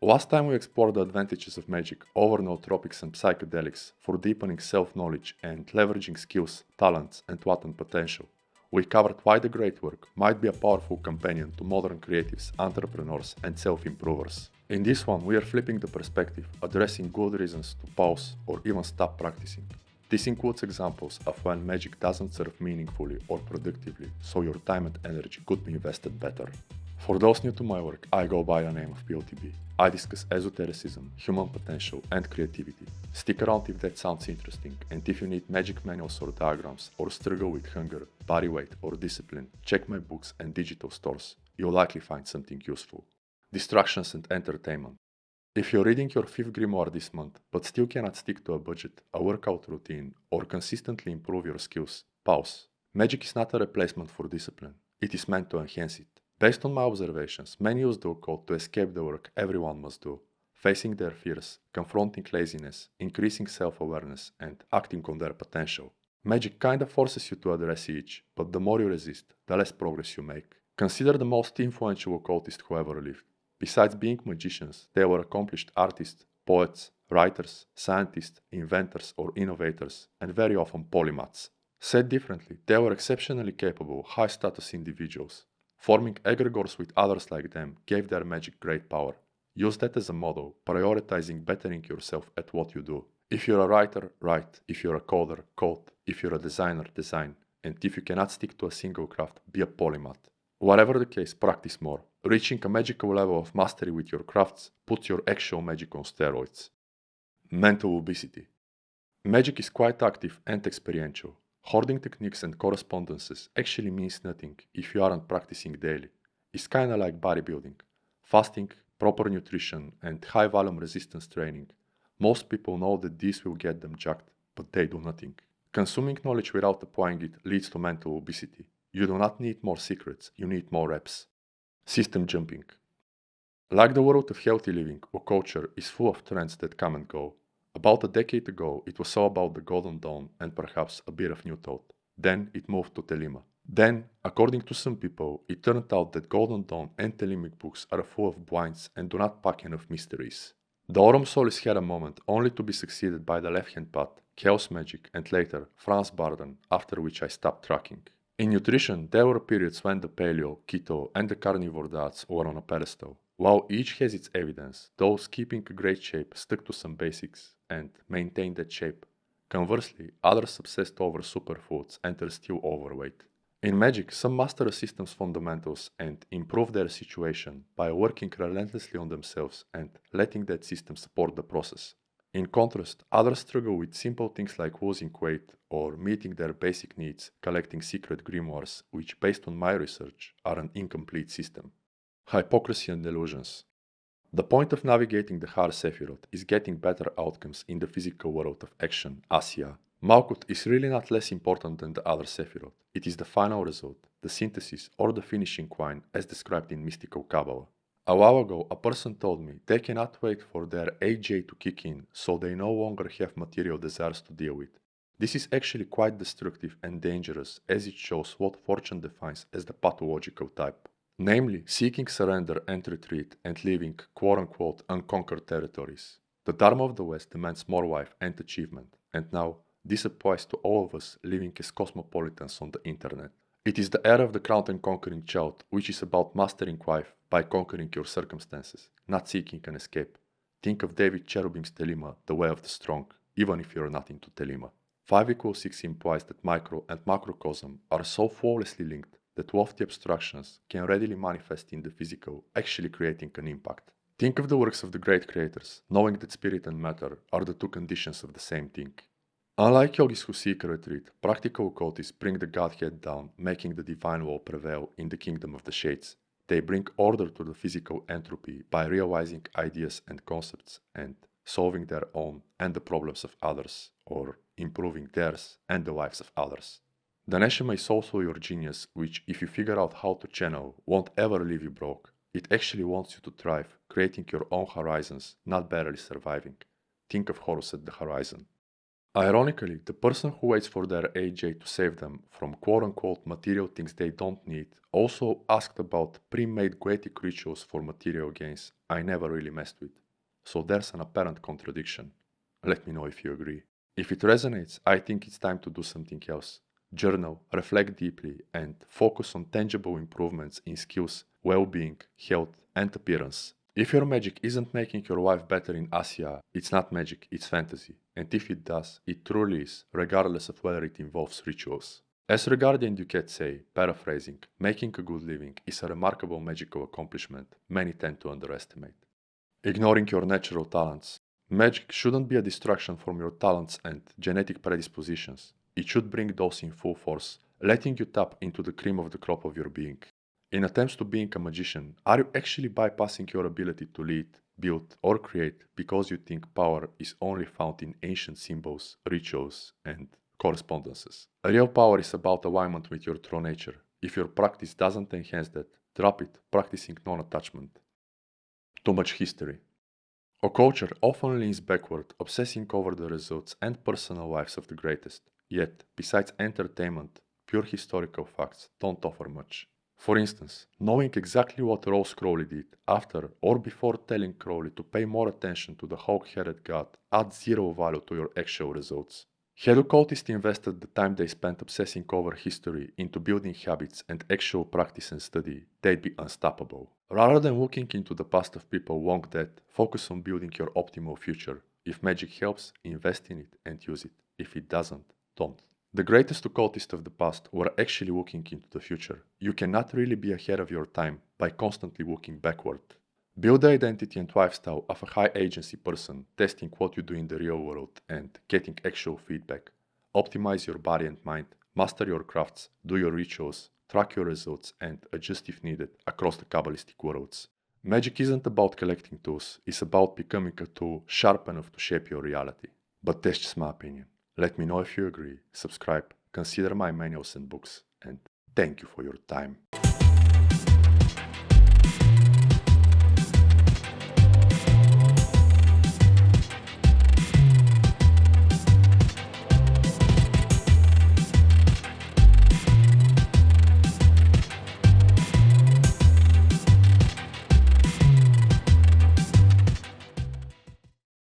Last time we explored the advantages of magic over nootropics and psychedelics for deepening self-knowledge and leveraging skills, talents, and latent potential. We covered why the great work might be a powerful companion to modern creatives, entrepreneurs, and self-improvers. In this one, we are flipping the perspective, addressing good reasons to pause or even stop practicing. This includes examples of when magic doesn't serve meaningfully or productively, so your time and energy could be invested better. For those new to my work, I go by the name of POTB. I discuss esotericism, human potential, and creativity. Stick around if that sounds interesting, and if you need magic manuals or diagrams, or struggle with hunger, body weight, or discipline, check my books and digital stores. You'll likely find something useful. Distractions and entertainment. If you're reading your 5th grimoire this month, but still cannot stick to a budget, a workout routine, or consistently improve your skills, pause. Magic is not a replacement for discipline. It is meant to enhance it. Based on my observations, many use the occult to escape the work everyone must do, facing their fears, confronting laziness, increasing self-awareness, and acting on their potential. Magic kinda forces you to address each, but the more you resist, the less progress you make. Consider the most influential occultists who ever lived. Besides being magicians, they were accomplished artists, poets, writers, scientists, inventors or innovators, and very often polymaths. Said differently, they were exceptionally capable, high-status individuals. Forming egregores with others like them gave their magic great power. Use that as a model, prioritizing bettering yourself at what you do. If you're a writer, write. If you're a coder, code. If you're a designer, design. And if you cannot stick to a single craft, be a polymath. Whatever the case, practice more. Reaching a magical level of mastery with your crafts puts your actual magic on steroids. Mental obesity. Magic is quite active and experiential. Hoarding techniques and correspondences actually means nothing if you aren't practicing daily. It's kinda like bodybuilding. Fasting, proper nutrition, and high volume resistance training. Most people know that these will get them jacked, but they do nothing. Consuming knowledge without applying it leads to mental obesity. You do not need more secrets, you need more reps. System jumping. Like the world of healthy living or culture is full of trends that come and go. About a decade ago, it was all about the Golden Dawn and perhaps a bit of New Thought. Then it moved to Telema. Then, according to some people, it turned out that Golden Dawn and Telemic books are full of blinds and do not pack enough mysteries. The Aurum Solis had a moment only to be succeeded by the Left-Hand Path, Chaos Magic, and later Franz Barden, after which I stopped tracking. In nutrition, there were periods when the paleo, keto, and the carnivore diets were on a pedestal. While each has its evidence, those keeping a great shape stuck to some basics and maintained that shape. Conversely, others obsessed over superfoods and are still overweight. In magic, some master a system's fundamentals and improve their situation by working relentlessly on themselves and letting that system support the process. In contrast, others struggle with simple things like losing weight or meeting their basic needs, collecting secret grimoires, which, based on my research, are an incomplete system. Hypocrisy and Delusions. The point of navigating the Har Sephiroth is getting better outcomes in the physical world of action, Assiah. Malkuth is really not less important than the other Sephiroth. It is the final result, the synthesis or the finishing wine as described in mystical Kabbalah. A while ago, a person told me they cannot wait for their AJ to kick in, so they no longer have material desires to deal with. This is actually quite destructive and dangerous, as it shows what fortune defines as the pathological type. Namely, seeking surrender and retreat and leaving quote-unquote unconquered territories. The Dharma of the West demands more life and achievement, and now this applies to all of us living as cosmopolitans on the internet. It is the era of the crowned and conquering child, which is about mastering life by conquering your circumstances, not seeking an escape. Think of David Cherubin's Telema, the way of the strong, even if you're not into Telema. 5 equals 6 implies that micro and macrocosm are so flawlessly linked that lofty abstractions can readily manifest in the physical, actually creating an impact. Think of the works of the great creators, knowing that spirit and matter are the two conditions of the same thing. Unlike yogis who seek a retreat, practical occultists bring the Godhead down, making the divine law prevail in the kingdom of the shades. They bring order to the physical entropy by realizing ideas and concepts and solving their own and the problems of others, or improving theirs and the lives of others. The Neshama is also your genius, which, if you figure out how to channel, won't ever leave you broke. It actually wants you to thrive, creating your own horizons, not barely surviving. Think of Horus at the horizon. Ironically, the person who waits for their AJ to save them from quote-unquote material things they don't need also asked about pre-made goetic rituals for material gains, I never really messed with. So there's an apparent contradiction. Let me know if you agree. If it resonates, I think it's time to do something else. Journal, reflect deeply, and focus on tangible improvements in skills, well-being, health, and appearance. If your magic isn't making your life better in Assiah, it's not magic, it's fantasy. And if it does, it truly is, regardless of whether it involves rituals. As Regardian Duquette say, paraphrasing, making a good living is a remarkable magical accomplishment many tend to underestimate. Ignoring your natural talents. Magic shouldn't be a distraction from your talents and genetic predispositions. It should bring those in full force, letting you tap into the cream of the crop of your being. In attempts to being a magician, are you actually bypassing your ability to lead, build, or create because you think power is only found in ancient symbols, rituals, and correspondences? Real power is about alignment with your true nature. If your practice doesn't enhance that, drop it, practicing non-attachment. Too much history. Our culture often leans backward, obsessing over the results and personal lives of the greatest. Yet, besides entertainment, pure historical facts don't offer much. For instance, knowing exactly what Rose Crowley did after or before telling Crowley to pay more attention to the hawk-headed god adds zero value to your actual results. Had occultists invested the time they spent obsessing over history into building habits and actual practice and study, they'd be unstoppable. Rather than looking into the past of people long dead, focus on building your optimal future. If magic helps, invest in it and use it. If it doesn't, don't. The greatest occultists of the past were actually looking into the future. You cannot really be ahead of your time by constantly looking backward. Build the identity and lifestyle of a high agency person, testing what you do in the real world and getting actual feedback. Optimize your body and mind, master your crafts, do your rituals, track your results, and adjust if needed across the Kabbalistic worlds. Magic isn't about collecting tools, it's about becoming a tool sharp enough to shape your reality. But that's just my opinion. Let me know if you agree, subscribe, consider my manuals and books, and thank you for your time.